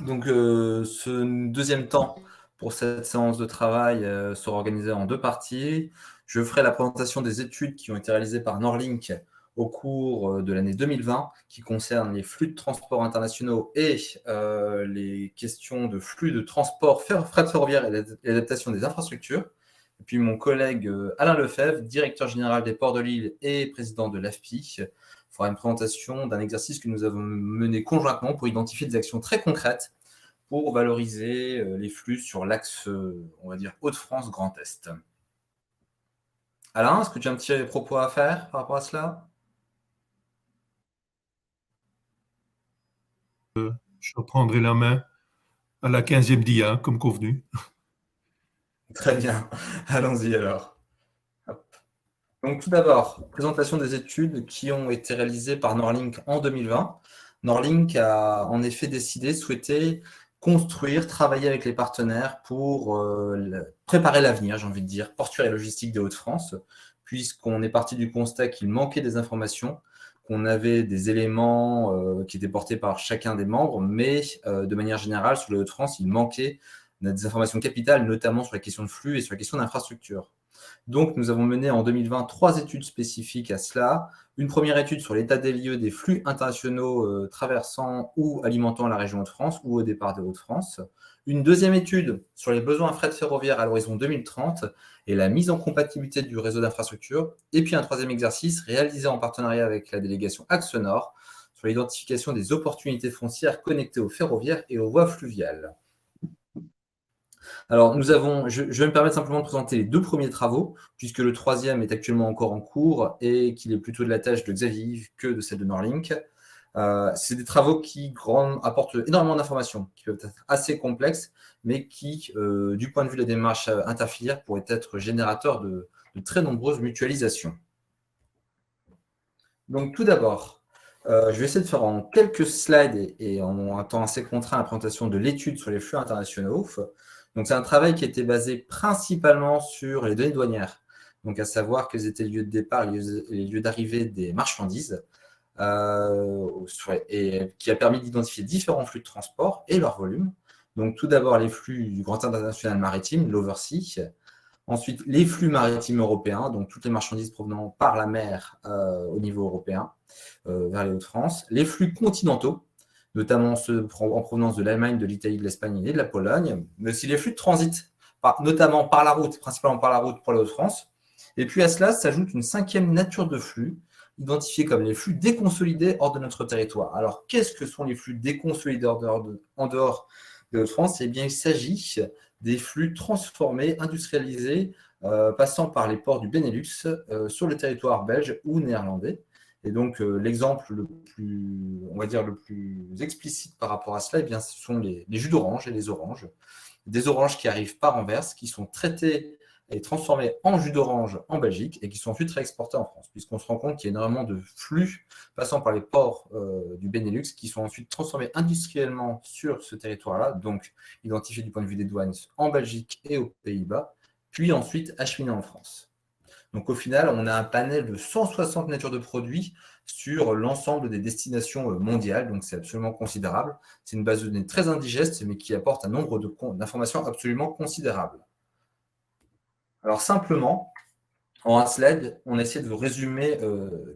Donc, ce deuxième temps pour cette séance de travail sera organisé en deux parties. Je ferai la présentation des études qui ont été réalisées par Norlink au cours de l'année 2020, qui concernent les flux de transport internationaux et les questions de flux de transport fret ferroviaire et l'adaptation des infrastructures. Et puis mon collègue Alain Lefebvre, directeur général des ports de Lille et président de l'AFPI, fera une présentation d'un exercice que nous avons mené conjointement pour identifier des actions très concrètes pour valoriser les flux sur l'axe, on va dire, Hauts-de-France Grand Est. Alain, est-ce que tu as un petit propos à faire par rapport à cela? Je reprendrai la main à la 15e dia, comme convenu. Très bien, allons-y alors. Hop. Donc tout d'abord, présentation des études qui ont été réalisées par Norlink en 2020. Norlink a en effet décidé, souhaité construire, travailler avec les partenaires pour préparer l'avenir, j'ai envie de dire, portuaire et logistique des Hauts-de-France, puisqu'on est parti du constat qu'il manquait des informations, qu'on avait des éléments qui étaient portés par chacun des membres, mais de manière générale, sur les Hauts-de-France, il manquait des informations capitales, notamment sur la question de flux et sur la question d'infrastructure. Donc, nous avons mené en 2020 3 études spécifiques à cela. Une première étude sur l'état des lieux des flux internationaux traversant ou alimentant la région Hauts-de-France ou au départ des Hauts-de-France. Une deuxième étude sur les besoins fret ferroviaire à l'horizon 2030 et la mise en compatibilité du réseau d'infrastructures. Et puis un troisième exercice réalisé en partenariat avec la délégation Axe Nord sur l'identification des opportunités foncières connectées aux ferroviaires et aux voies fluviales. Alors, je vais me permettre simplement de présenter les deux premiers travaux, puisque le troisième est actuellement encore en cours et qu'il est plutôt de la tâche de Xavier Yves que de celle de Norlink. C'est des travaux qui apportent énormément d'informations, qui peuvent être assez complexes, mais qui, du point de vue de la démarche interfilière, pourraient être générateurs de très nombreuses mutualisations. Donc, tout d'abord, je vais essayer de faire en quelques slides et en un temps assez contraint la présentation de l'étude sur les flux internationaux. Donc, c'est un travail qui était basé principalement sur les données douanières, donc à savoir quels étaient les lieux de départ et les lieux d'arrivée des marchandises, et qui a permis d'identifier différents flux de transport et leur volume. Donc, tout d'abord, les flux du Grand International Maritime, l'Oversea. Ensuite, les flux maritimes européens, donc toutes les marchandises provenant par la mer au niveau européen vers les Hauts-de-France. Les flux continentaux, notamment ceux en provenance de l'Allemagne, de l'Italie, de l'Espagne et de la Pologne, mais aussi les flux de transit, notamment par la route, principalement par la route pour les Hauts-de-France. Et puis à cela s'ajoute une cinquième nature de flux, identifiée comme les flux déconsolidés hors de notre territoire. Alors, qu'est-ce que sont les flux déconsolidés en dehors de Hauts-de-France? Eh bien, il s'agit des flux transformés, industrialisés, passant par les ports du Benelux sur le territoire belge ou néerlandais. Et donc, l'exemple le plus explicite par rapport à cela, eh bien, ce sont les jus d'orange et les oranges. Des oranges qui arrivent par Anvers, qui sont traitées et transformées en jus d'orange en Belgique et qui sont ensuite réexportées en France, puisqu'on se rend compte qu'il y a énormément de flux passant par les ports du Benelux qui sont ensuite transformés industriellement sur ce territoire-là, donc identifiés du point de vue des douanes en Belgique et aux Pays-Bas, puis ensuite acheminés en France. Donc au final, on a un panel de 160 natures de produits sur l'ensemble des destinations mondiales, donc c'est absolument considérable. C'est une base de données très indigeste, mais qui apporte un nombre d'informations absolument considérable. Alors simplement, en un slide, on essaie de vous résumer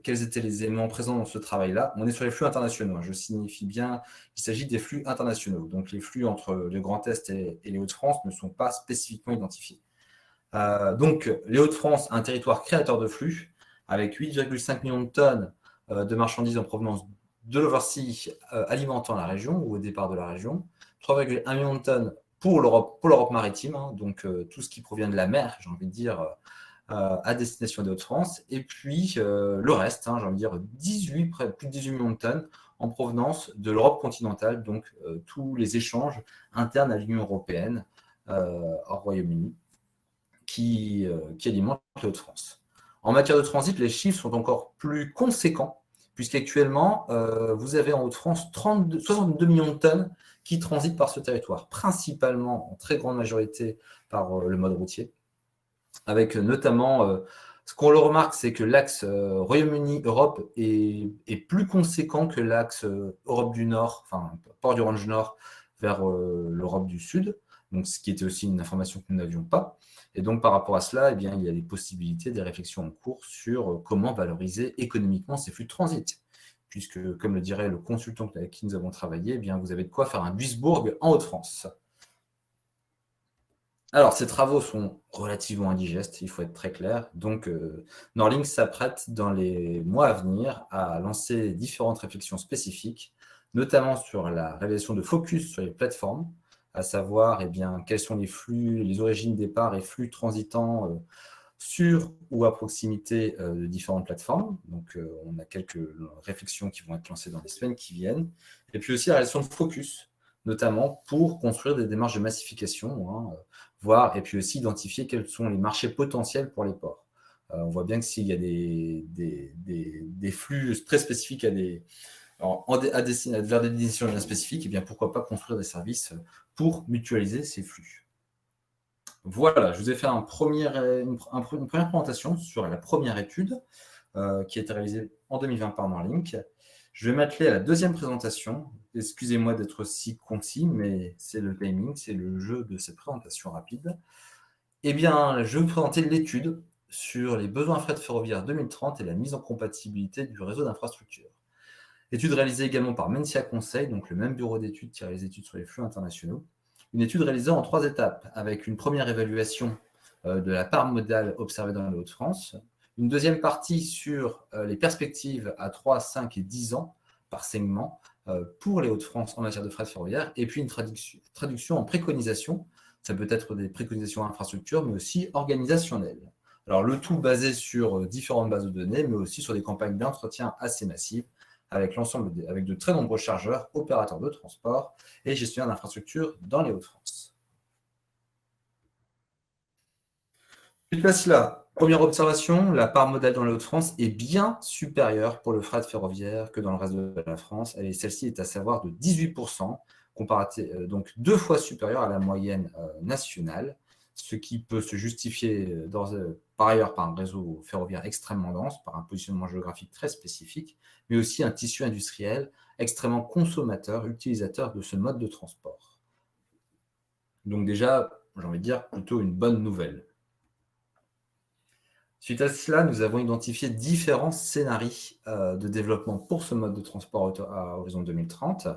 quels étaient les éléments présents dans ce travail-là. On est sur les flux internationaux. Je signifie bien qu'il s'agit des flux internationaux. Donc les flux entre le Grand Est et les Hauts-de-France ne sont pas spécifiquement identifiés. Donc, les Hauts-de-France, un territoire créateur de flux, avec 8,5 millions de tonnes de marchandises en provenance de l'Oversea alimentant la région ou au départ de la région, 3,1 millions de tonnes pour l'Europe maritime, hein, donc tout ce qui provient de la mer, j'ai envie de dire, à destination des Hauts-de-France, et puis le reste, hein, j'ai envie de dire plus de 18 millions de tonnes en provenance de l'Europe continentale, donc tous les échanges internes à l'Union européenne, hors Royaume-Uni, qui alimente les Hauts-de-France. En matière de transit, les chiffres sont encore plus conséquents, puisqu'actuellement, vous avez en Hauts-de-France 62 millions de tonnes qui transitent par ce territoire, principalement en très grande majorité par le mode routier, avec notamment, ce qu'on le remarque, c'est que l'axe Royaume-Uni-Europe est plus conséquent que l'axe Europe du Nord, enfin Port du Range Nord, vers l'Europe du Sud, donc ce qui était aussi une information que nous n'avions pas. Et donc, par rapport à cela, eh bien, il y a des possibilités, des réflexions en cours sur comment valoriser économiquement ces flux de transit. Puisque, comme le dirait le consultant avec qui nous avons travaillé, eh bien, vous avez de quoi faire un Duisbourg en Hauts-de-France. Alors, ces travaux sont relativement indigestes, il faut être très clair. Donc, Norlink s'apprête dans les mois à venir à lancer différentes réflexions spécifiques, notamment sur la réalisation de focus sur les plateformes, à savoir eh bien, quels sont les flux, les origines départ et flux transitants sur ou à proximité de différentes plateformes. Donc, on a quelques réflexions qui vont être lancées dans les semaines qui viennent. Et puis aussi la réalisation de focus, notamment pour construire des démarches de massification, voir et puis aussi identifier quels sont les marchés potentiels pour les ports. On voit bien que s'il y a des flux très spécifiques vers des destinations bien spécifiques, eh bien, pourquoi pas construire des services pour mutualiser ces flux. Voilà, je vous ai fait une première présentation sur la première étude qui a été réalisée en 2020 par Norlink. Je vais m'atteler à la deuxième présentation. Excusez-moi d'être si concis, mais c'est le timing, c'est le jeu de cette présentation rapide. Eh bien, je vais vous présenter l'étude sur les besoins fret ferroviaires 2030 et la mise en compatibilité du réseau d'infrastructures. Étude réalisée également par Mencia Conseil, donc le même bureau d'études qui réalise des études sur les flux internationaux. Une étude réalisée en 3 étapes, avec une première évaluation de la part modale observée dans les Hauts-de-France, une deuxième partie sur les perspectives à 3, 5 et 10 ans par segment pour les Hauts-de-France en matière de fret ferroviaire, et puis une traduction en préconisation. Ça peut être des préconisations infrastructures, mais aussi organisationnelles. Alors, le tout basé sur différentes bases de données, mais aussi sur des campagnes d'entretien assez massives, avec de très nombreux chargeurs, opérateurs de transport et gestionnaires d'infrastructures dans les Hauts-de-France. Suite à cela, première observation, la part modale dans les Hauts-de-France est bien supérieure pour le fret ferroviaire que dans le reste de la France. Celle-ci est à savoir de 18%, donc 2 fois supérieure à la moyenne nationale, ce qui peut se justifier par ailleurs par un réseau ferroviaire extrêmement dense, par un positionnement géographique très spécifique, mais aussi un tissu industriel extrêmement consommateur, utilisateur de ce mode de transport. Donc déjà, j'ai envie de dire, plutôt une bonne nouvelle. Suite à cela, nous avons identifié différents scénarios de développement pour ce mode de transport à horizon 2030,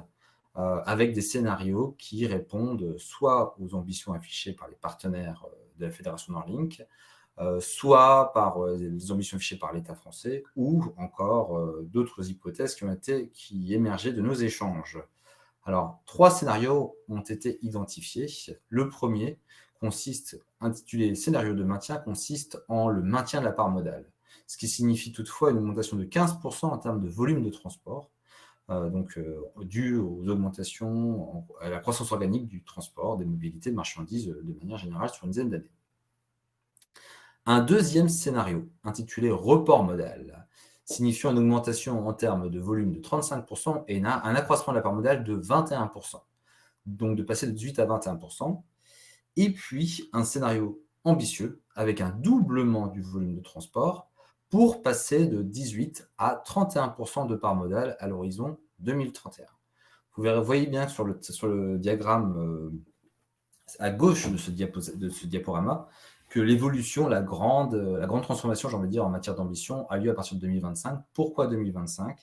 avec des scénarios qui répondent soit aux ambitions affichées par les partenaires de la Fédération Norlink, soit par les ambitions affichées par l'État français, ou encore d'autres hypothèses qui émergeaient de nos échanges. Alors, 3 scénarios ont été identifiés. Le premier, intitulé scénario de maintien, consiste en le maintien de la part modale, ce qui signifie toutefois une augmentation de 15% en termes de volume de transport, dû aux augmentations, à la croissance organique du transport, des mobilités de marchandises de manière générale sur une dizaine d'années. Un deuxième scénario, intitulé report modal, signifiant une augmentation en termes de volume de 35% et un accroissement de la part modale de 21%, donc de passer de 18 à 21%. Et puis, un scénario ambitieux, avec un doublement du volume de transport, pour passer de 18 à 31% de part modale à l'horizon 2031. Vous voyez bien sur le diagramme à gauche de ce diaporama que l'évolution, la grande transformation, j'ai envie de dire, en matière d'ambition, a lieu à partir de 2025. Pourquoi 2025 ?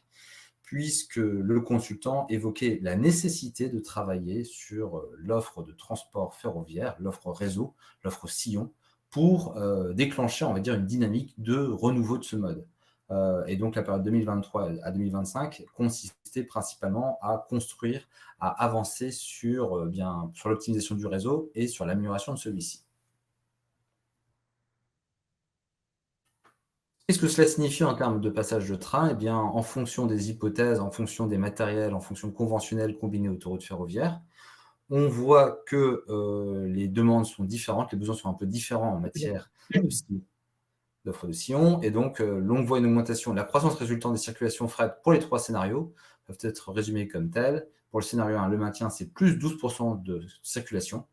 Puisque le consultant évoquait la nécessité de travailler sur l'offre de transport ferroviaire, l'offre réseau, l'offre sillon, pour déclencher, on va dire, une dynamique de renouveau de ce mode. Et donc, la période 2023 à 2025 consistait principalement à construire, à avancer sur l'optimisation du réseau et sur l'amélioration de celui-ci. Qu'est-ce que cela signifie en termes de passage de train ? Eh bien, en fonction des hypothèses, en fonction des matériels, en fonction de conventionnels combinés autoroutes ferroviaires, on voit que les demandes sont différentes, les besoins sont un peu différents en matière d'offre de sillon. Et donc, l'on voit une augmentation de la croissance résultant des circulations fret pour les 3 scénarios, peuvent être résumés comme tels. Pour le scénario 1, le maintien, c'est plus 12% de circulation.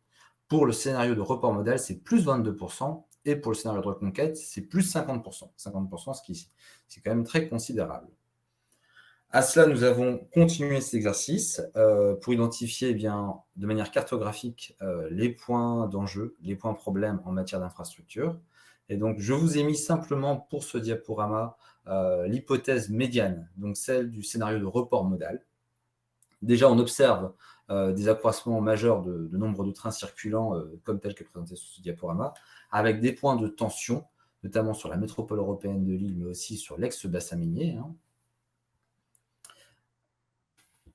Pour le scénario de report modal, c'est plus 22%. Et pour le scénario de reconquête, c'est plus 50%. 50%, c'est quand même très considérable. À cela, nous avons continué cet exercice pour identifier de manière cartographique les points d'enjeu, les points problèmes en matière d'infrastructure. Et donc, je vous ai mis simplement pour ce diaporama l'hypothèse médiane, donc celle du scénario de report modal. Déjà, on observe des accroissements majeurs de nombre de trains circulants, comme tel que présenté sur ce diaporama, avec des points de tension, notamment sur la métropole européenne de Lille, mais aussi sur l'ex-bassin minier.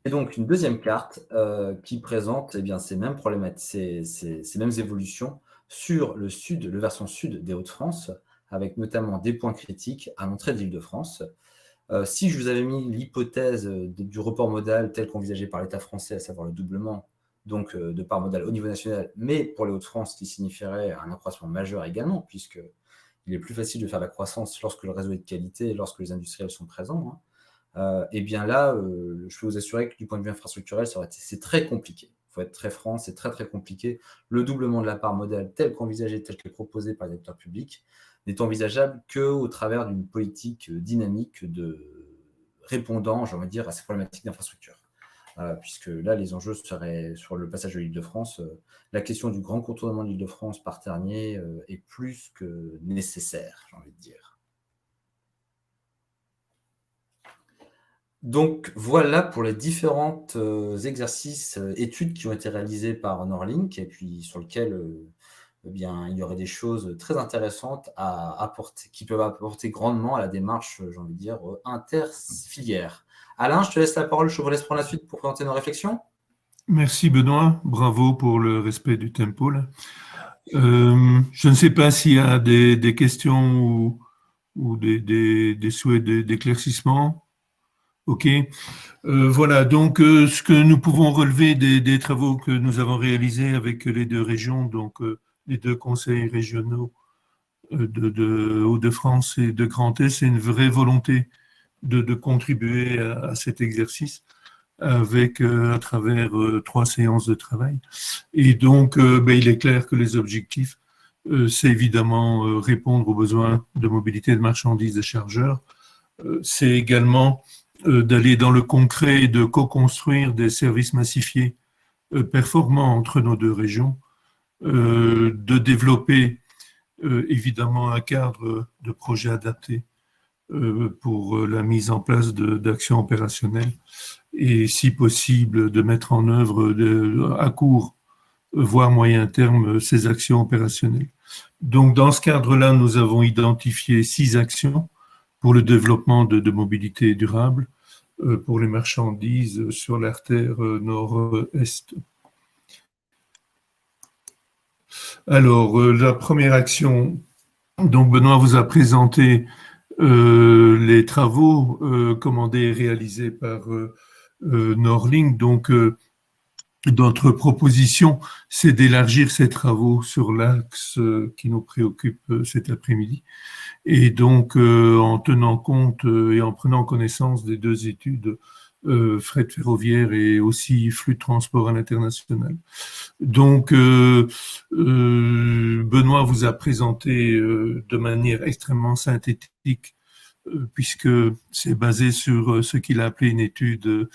Et donc, une deuxième carte qui présente ces mêmes problématiques, ces mêmes évolutions sur le versant sud des Hauts-de-France, avec notamment des points critiques à l'entrée de l'Île-de-France. Si je vous avais mis l'hypothèse du report modal tel qu'envisagé par l'État français, à savoir le doublement donc, de part modale au niveau national, mais pour les Hauts-de-France, qui signifierait un accroissement majeur également, puisqu'il est plus facile de faire la croissance lorsque le réseau est de qualité et lorsque les industriels sont présents. Et bien là, je peux vous assurer que du point de vue infrastructurel, c'est très compliqué. Il faut être très franc, c'est très très compliqué. Le doublement de la part modale tel qu'envisagé, tel que proposé par les acteurs publics, n'est envisageable qu'au travers d'une politique dynamique répondant, j'ai envie de dire, à ces problématiques d'infrastructure. Puisque là, les enjeux seraient sur le passage de l'Île-de-France. La question du grand contournement de l'Île-de-France par Ternier est plus que nécessaire, j'ai envie de dire. Donc voilà pour les différents exercices, études qui ont été réalisées par Norlink et puis sur lesquelles il y aurait des choses très intéressantes à apporter, qui peuvent apporter grandement à la démarche, j'ai envie de dire, interfilière. Alain, je te laisse la parole, je vous laisse prendre la suite pour présenter nos réflexions. Merci Benoît, bravo pour le respect du tempo. Là. Je ne sais pas s'il y a des questions ou des souhaits d'éclaircissement. Ok. Voilà, donc ce que nous pouvons relever des travaux que nous avons réalisés avec les deux régions, donc les deux conseils régionaux de Hauts-de-France et de Grand Est, c'est une vraie volonté de contribuer à cet exercice avec à travers 3 séances de travail. Et donc, il est clair que les objectifs, c'est évidemment répondre aux besoins de mobilité de marchandises et chargeurs. C'est également d'aller dans le concret et de co-construire des services massifiés performants entre nos deux régions, de développer évidemment un cadre de projet adapté pour la mise en place d'actions opérationnelles et si possible de mettre en œuvre à court, voire moyen terme, ces actions opérationnelles. Donc dans ce cadre-là, nous avons identifié 6 actions pour le développement de mobilité durable pour les marchandises sur l'artère nord-est. Alors, la première action, donc Benoît vous a présenté les travaux commandés et réalisés par Norlink. Donc, notre proposition, c'est d'élargir ces travaux sur l'axe qui nous préoccupe cet après-midi. Et donc, en tenant compte et en prenant connaissance des 2 études, fret ferroviaire et aussi flux de transport à l'international. Donc, Benoît vous a présenté de manière extrêmement synthétique, puisque c'est basé sur ce qu'il a appelé une étude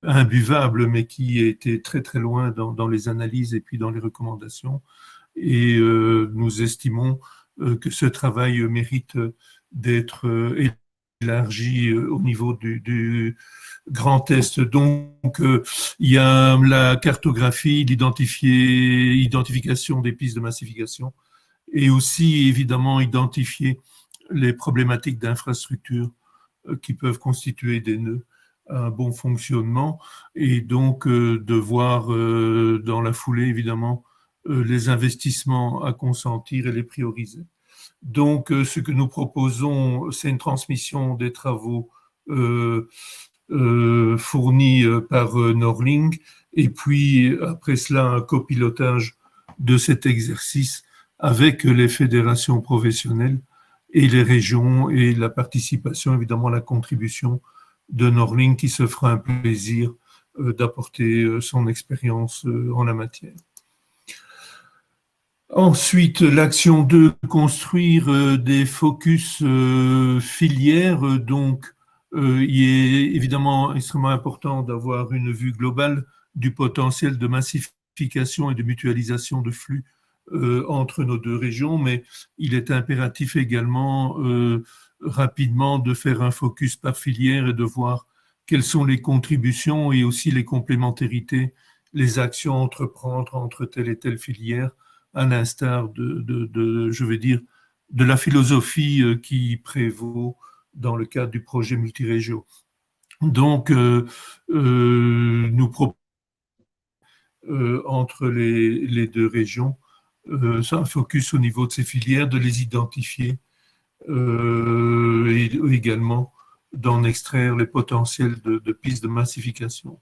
imbuvable, mais qui était très très loin dans les analyses et puis dans les recommandations. Et nous estimons que ce travail mérite d'être élargi au niveau du Grand Est. Donc, il y a la cartographie, l'identification des pistes de massification et aussi, évidemment, identifier les problématiques d'infrastructure qui peuvent constituer des nœuds à un bon fonctionnement et donc de voir dans la foulée, évidemment, les investissements à consentir et les prioriser. Donc, ce que nous proposons, c'est une transmission des travaux fournis par Norlink et puis, après cela, un copilotage de cet exercice avec les fédérations professionnelles et les régions et la participation, évidemment, la contribution de Norlink qui se fera un plaisir d'apporter son expérience en la matière. Ensuite, l'action 2, construire des focus filières, donc il est évidemment extrêmement important d'avoir une vue globale du potentiel de massification et de mutualisation de flux entre nos deux régions, mais il est impératif également rapidement de faire un focus par filière et de voir quelles sont les contributions et aussi les complémentarités, les actions à entreprendre entre telle et telle filière, à l'instar je veux dire, de la philosophie qui prévaut dans le cadre du projet multirégio. Donc, nous proposons entre les deux régions un focus au niveau de ces filières, de les identifier et également d'en extraire les potentiels de pistes de massification.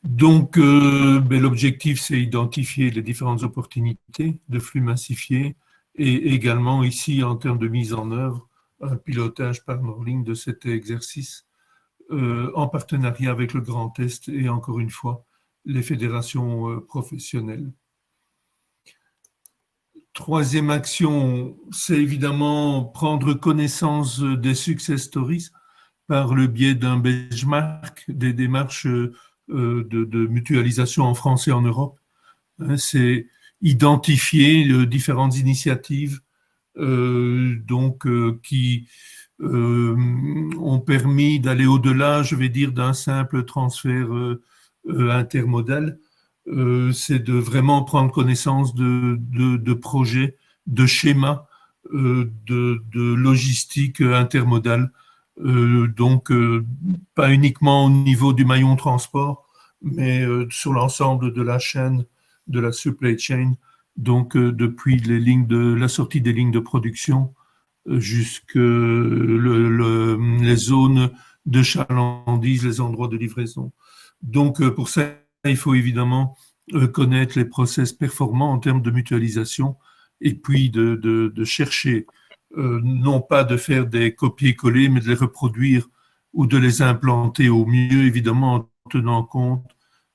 Donc, l'objectif, c'est identifier les différentes opportunités de flux massifiés et également ici, en termes de mise en œuvre, un pilotage par Norlink de cet exercice en partenariat avec le Grand Est et encore une fois, les fédérations professionnelles. Troisième action, c'est évidemment prendre connaissance des success stories par le biais d'un benchmark, des démarches de mutualisation en France et en Europe. C'est identifier différentes initiatives qui ont permis d'aller au-delà, je vais dire, d'un simple transfert intermodal. C'est de vraiment prendre connaissance de projets, de schémas, de logistique intermodale. Pas uniquement au niveau du maillon transport, mais sur l'ensemble de la chaîne, de la supply chain, depuis la sortie des lignes de production jusque les zones de chalandise, les endroits de livraison. Donc, pour ça, il faut évidemment connaître les process performants en termes de mutualisation et puis de chercher, non pas de faire des copier-coller, mais de les reproduire ou de les implanter au mieux, évidemment, en tenant compte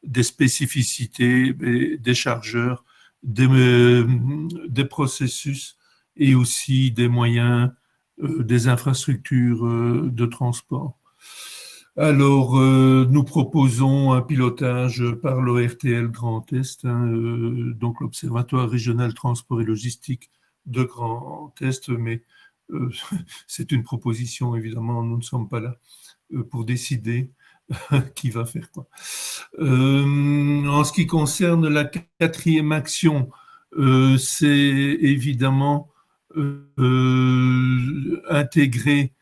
des spécificités des chargeurs, des processus et aussi des moyens, des infrastructures de transport. Alors, nous proposons un pilotage par l'ORTL Grand Est, donc l'Observatoire régional transport et logistique de Grand Est, mais c'est une proposition, évidemment, nous ne sommes pas là pour décider qui va faire quoi. En ce qui concerne la quatrième action, c'est évidemment intégrer,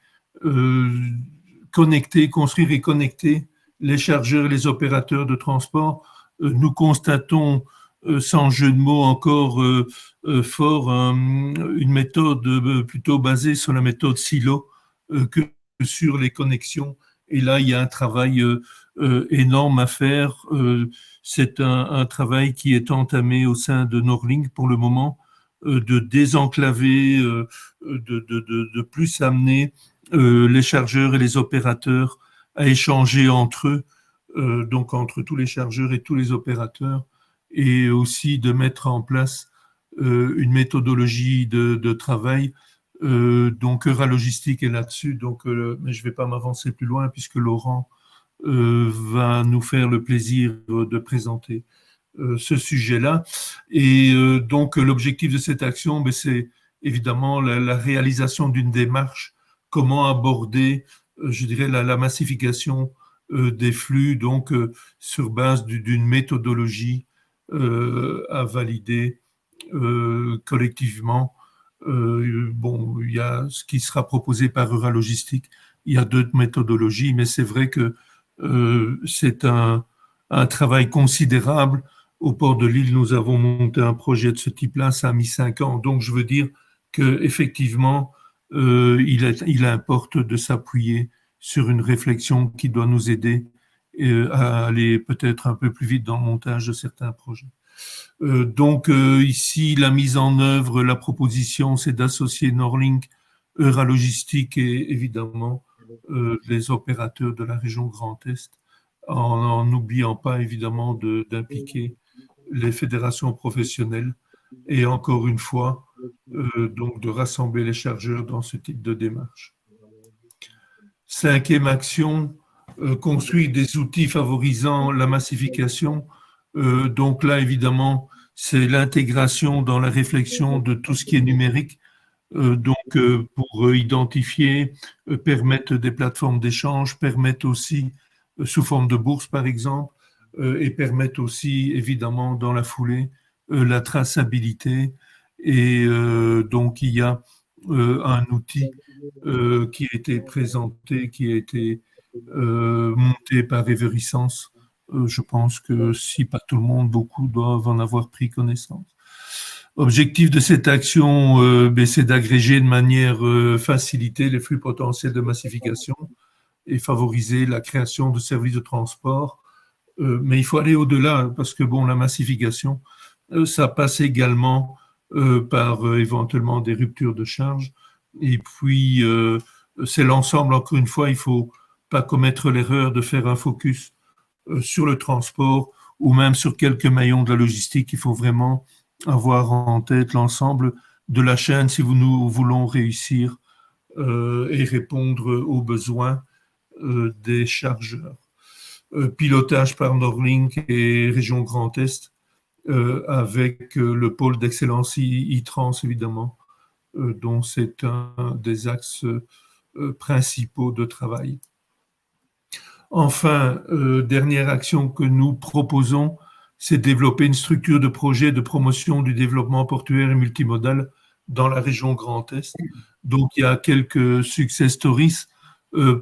construire et connecter les chargeurs et les opérateurs de transport. Nous constatons, sans jeu de mots encore fort, une méthode plutôt basée sur la méthode silo que sur les connexions. Et là, il y a un travail énorme à faire. C'est un travail qui est entamé au sein de Norlink pour le moment, de désenclaver, de plus amener les chargeurs et les opérateurs à échanger entre eux, donc entre tous les chargeurs et tous les opérateurs, et aussi de mettre en place une méthodologie de travail. Donc Euralogistique est là-dessus, mais je ne vais pas m'avancer plus loin puisque Laurent va nous faire le plaisir de présenter ce sujet-là. Et donc l'objectif de cette action, c'est évidemment la réalisation d'une démarche, comment aborder, je dirais, la massification des flux, sur base d'une méthodologie à valider collectivement. Il y a ce qui sera proposé par Euralogistique, il y a d'autres méthodologies, mais c'est vrai que c'est un travail considérable. Au port de Lille, nous avons monté un projet de ce type-là, ça a mis 5 ans. Donc, je veux dire qu'effectivement, il importe de s'appuyer sur une réflexion qui doit nous aider à aller peut-être un peu plus vite dans le montage de certains projets. Ici, la mise en œuvre, la proposition, c'est d'associer Norlink, Euralogistique et évidemment les opérateurs de la région Grand Est, en n'oubliant pas évidemment d'impliquer les fédérations professionnelles et encore une fois, de rassembler les chargeurs dans ce type de démarche. 5e action, construire des outils favorisant la massification. Donc là, évidemment, c'est l'intégration dans la réflexion de tout ce qui est numérique. Pour identifier, permettre des plateformes d'échange, permettre aussi, sous forme de bourse par exemple, et permettre aussi, évidemment, dans la foulée, la traçabilité. Et donc, il y a un outil qui a été présenté, qui a été monté par Everessence. Je pense que si pas tout le monde, beaucoup doivent en avoir pris connaissance. Objectif de cette action, c'est d'agréger de manière facilitée les flux potentiels de massification et favoriser la création de services de transport. Mais il faut aller au-delà parce que bon, la massification, ça passe également par éventuellement des ruptures de charge. Et puis, c'est l'ensemble, encore une fois, il ne faut pas commettre l'erreur de faire un focus sur le transport ou même sur quelques maillons de la logistique. Il faut vraiment avoir en tête l'ensemble de la chaîne si nous voulons réussir et répondre aux besoins des chargeurs. Pilotage par Norlink et Région Grand Est avec le pôle d'excellence ITRANS, évidemment, dont c'est un des axes principaux de travail. Enfin, dernière action que nous proposons, c'est développer une structure de projet de promotion du développement portuaire et multimodal dans la région Grand Est. Donc, il y a quelques success stories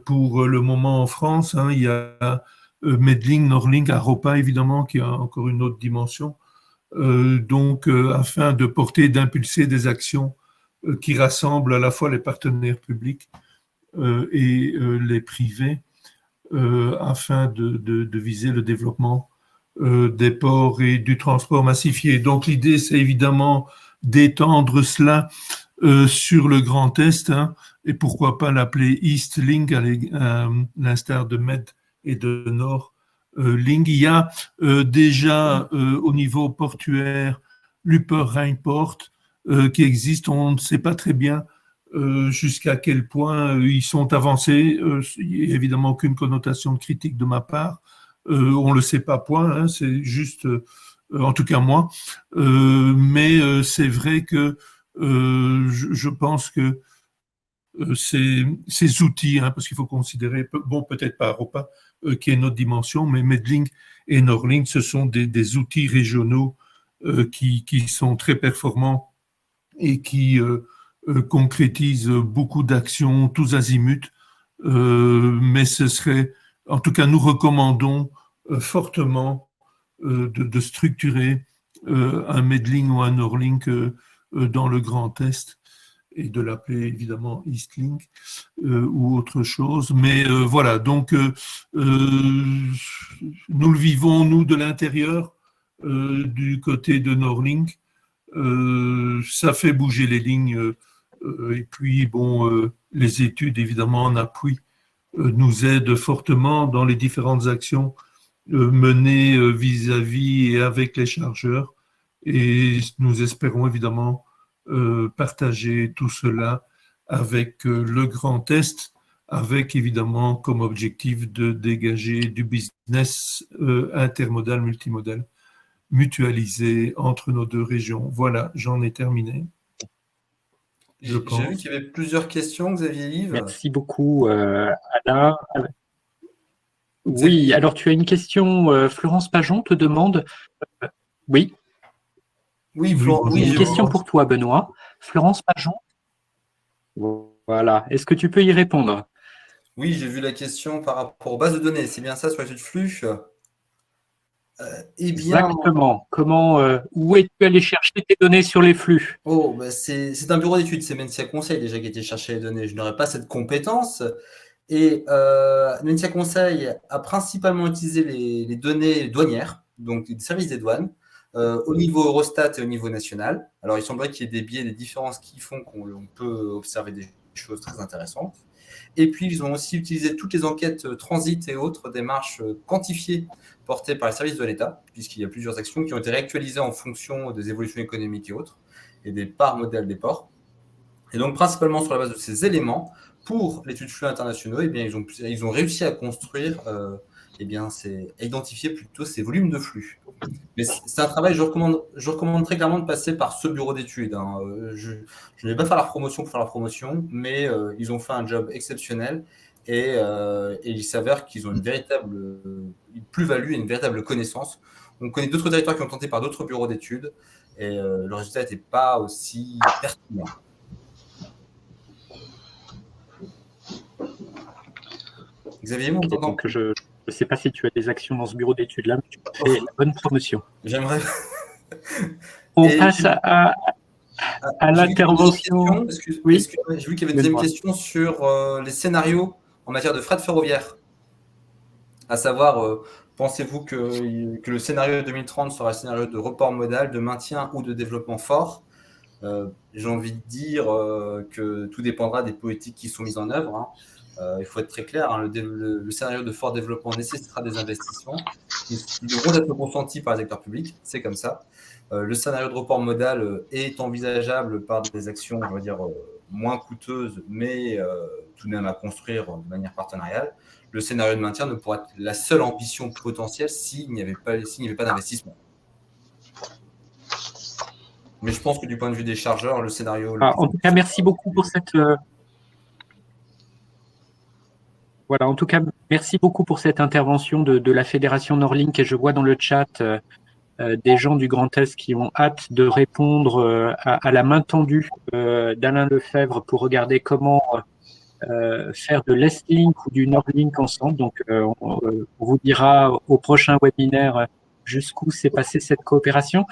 pour le moment en France. Il y a Medlink, Norlink, Aropa, évidemment, qui a encore une autre dimension. Afin de porter et d'impulser des actions qui rassemblent à la fois les partenaires publics et les privés afin de viser le développement des ports et du transport massifié. Donc l'idée, c'est évidemment d'étendre cela sur le Grand Est, et pourquoi pas l'appeler East Link, à l'instar de Med et de Nord Link. Il y a déjà au niveau portuaire l'Upper Rheinport qui existe. On ne sait pas très bien jusqu'à quel point ils sont avancés. Il n'y a évidemment aucune connotation critique de ma part. On ne le sait pas, point. C'est juste, en tout cas moi. Mais c'est vrai que je pense que ces outils, parce qu'il faut considérer, bon, peut-être pas Aropa, qui est notre dimension, mais Medlink et Norlink, ce sont des outils régionaux qui sont très performants et qui concrétisent beaucoup d'actions tous azimuts. Mais ce serait, en tout cas, nous recommandons fortement de structurer un Medlink ou un Norlink dans le Grand Est et de l'appeler évidemment Eastlink ou autre chose. Mais voilà, donc nous le vivons, nous, de l'intérieur, du côté de Norlink. Ça fait bouger les lignes. Et puis, bon, les études, évidemment, en appui, nous aident fortement dans les différentes actions menées vis-à-vis et avec les chargeurs. Et nous espérons, évidemment, partager tout cela avec le Grand Est, avec évidemment comme objectif de dégager du business intermodal, multimodal, mutualisé entre nos deux régions. Voilà, j'en ai terminé. J'ai vu qu'il y avait plusieurs questions, Xavier Yves. Merci beaucoup, Alain. Oui, alors tu as une question, Florence Pajon te demande. Oui. Oui, Florence. Une question pour toi, Benoît. Florence Pajon. Voilà. Est-ce que tu peux y répondre? Oui, j'ai vu la question par rapport aux bases de données. C'est bien ça sur l'étude flux. Exactement. Où es-tu allé chercher tes données sur les flux? C'est un bureau d'études, c'est Mentia Conseil déjà qui a été chercher les données. Je n'aurais pas cette compétence. Et Mentia Conseil a principalement utilisé les données douanières, donc des services des douanes, au niveau Eurostat et au niveau national. Alors, il semblerait qu'il y ait des biais, des différences qui font qu'on peut observer des choses très intéressantes. Et puis, ils ont aussi utilisé toutes les enquêtes transit et autres démarches quantifiées portées par les services de l'État, puisqu'il y a plusieurs actions qui ont été réactualisées en fonction des évolutions économiques et autres, et des parts modèles des ports. Et donc, principalement sur la base de ces éléments, pour l'étude flux internationaux, eh bien, ils ont réussi à construire, à identifier plutôt ces volumes de flux. Mais c'est un travail, je recommande très clairement de passer par ce bureau d'études. Hein. Je ne vais pas faire la promotion pour faire la promotion, mais ils ont fait un job exceptionnel et il s'avère qu'ils ont une véritable plus-value et une véritable connaissance. On connaît d'autres territoires qui ont tenté par d'autres bureaux d'études et le résultat n'était pas aussi pertinent. Xavier, mon Okay, donc je ne sais pas si tu as des actions dans ce bureau d'études-là, mais tu fais la bonne promotion. J'aimerais. On passe à l'intervention. Oui. J'ai vu qu'il y avait une deuxième question sur les scénarios en matière de fret ferroviaire. À savoir, pensez-vous que le scénario 2030 sera un scénario de report modal, de maintien ou de développement fort? J'ai envie de dire que tout dépendra des politiques qui sont mises en œuvre. Hein. Il faut être très clair, hein, le scénario de fort développement nécessitera des investissements qui devront être consentis par les acteurs publics, c'est comme ça. Le scénario de report modal est envisageable par des actions, je veux dire, moins coûteuses, mais tout de même à construire de manière partenariale. Le scénario de maintien ne pourra être la seule ambition potentielle s'il n'y avait pas d'investissement. Mais je pense que du point de vue des chargeurs, le scénario... En tout cas, merci beaucoup pour cette... Voilà, en tout cas, merci beaucoup pour cette intervention de la Fédération Norlink. Et je vois dans le chat des gens du Grand Est qui ont hâte de répondre à la main tendue d'Alain Lefebvre pour regarder comment faire de l'Estlink ou du Norlink ensemble. Donc, on vous dira au prochain webinaire jusqu'où s'est passée cette coopération.